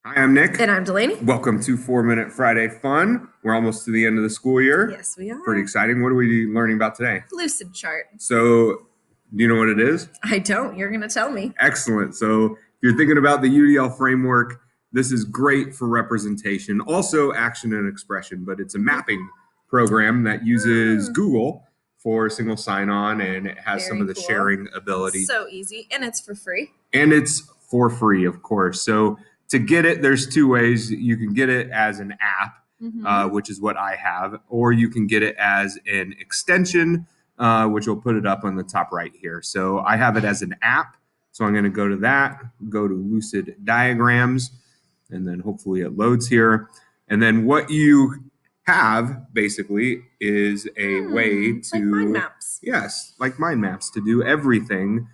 Hi, I'm Nick. And I'm Delaney. Welcome to 4 Minute Friday Fun. We're almost to the end of the school year. Yes, we are. Pretty exciting. What are we learning about today? Lucidehart. So, do you know what it is? I don't. You're going to tell me. Excellent. So, if you're thinking about the UDL framework, this is great for representation, also action and expression, but it's a mapping program that uses Google for single sign-on, and it has some of the sharing ability. So easy, and it's for free. And it's for free, of course. So to get it, there's two ways. You can get it as an app, which is what I have, or you can get it as an extension, which will put it up on the top right here. So I have it as an app. So I'm going to go to that, go to Lucid Diagrams, and then hopefully it loads here. And then what you have basically is a way to like mind maps. Yes, like mind maps, to do everything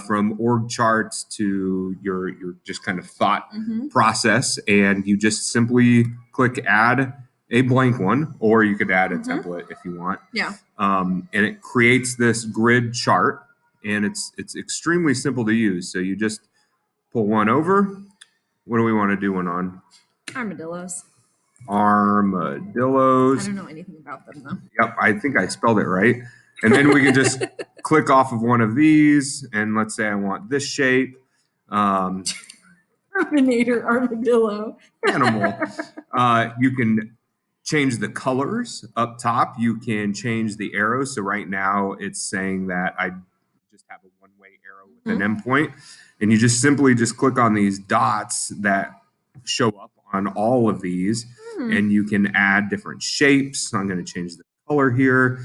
from org charts to your just kind of thought process, and you just simply click add a blank one, or you could add a template if you want. Yeah. And it creates this grid chart, and it's extremely simple to use. So you just pull one over. What do we want to do one on? Armadillos. Armadillos. I don't know anything about them though. Yep, I think I spelled it right. And then we can just click off of one of these, and let's say I want this shape. Terminator armadillo. Animal. You can change the colors up top. You can change the arrows. So right now it's saying that I just have a one-way arrow with an endpoint. And you just simply just click on these dots that show up on all of these, and you can add different shapes. So I'm going to change the color here.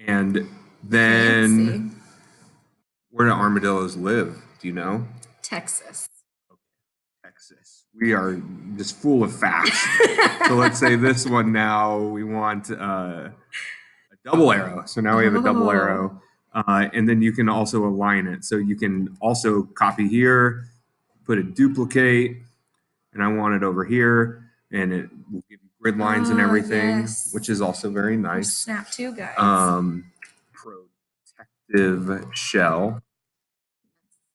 And then Fancy. Where do armadillos live? Do you know? Texas. Texas. We are just full of facts. So let's say this one now, we want a double arrow. So now we have a double arrow. And then you can also align it. So you can also copy here, put a duplicate, and I want it over here, and it will give you grid lines and everything, which is also very nice. Snap to, guys. Protective shell.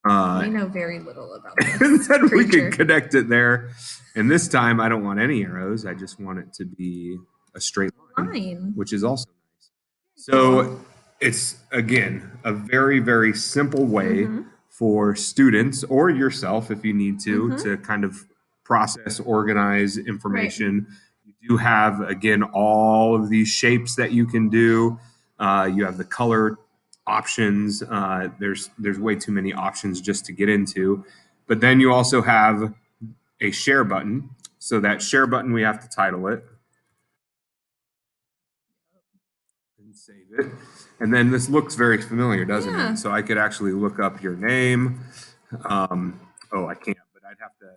We know very little about this. And then we can connect it there. And this time I don't want any arrows. I just want it to be a straight line, which is also nice. So it's, again, a very, very simple way for students, or yourself if you need to kind of process, organize information. You do have, again, all of these shapes that you can do. You have the color options. There's way too many options just to get into. But then you also have a share button. So that share button, we have to title it and save it. And then this looks very familiar, doesn't it? So I could actually look up your name. I can't, but I'd have to.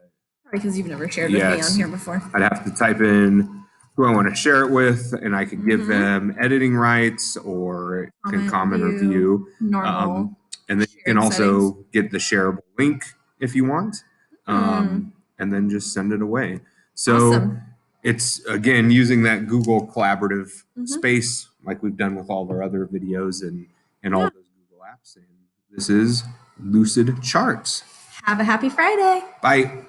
Because you've never shared with me on here before. I'd have to type in who I want to share it with, and I could give them editing rights, or can comment or view. Normal. And then you can also get the shareable link if you want, and then just send it away. So it's, again, using that Google collaborative space like we've done with all of our other videos and all those Google apps. And this is Lucid Charts. Have a happy Friday. Bye.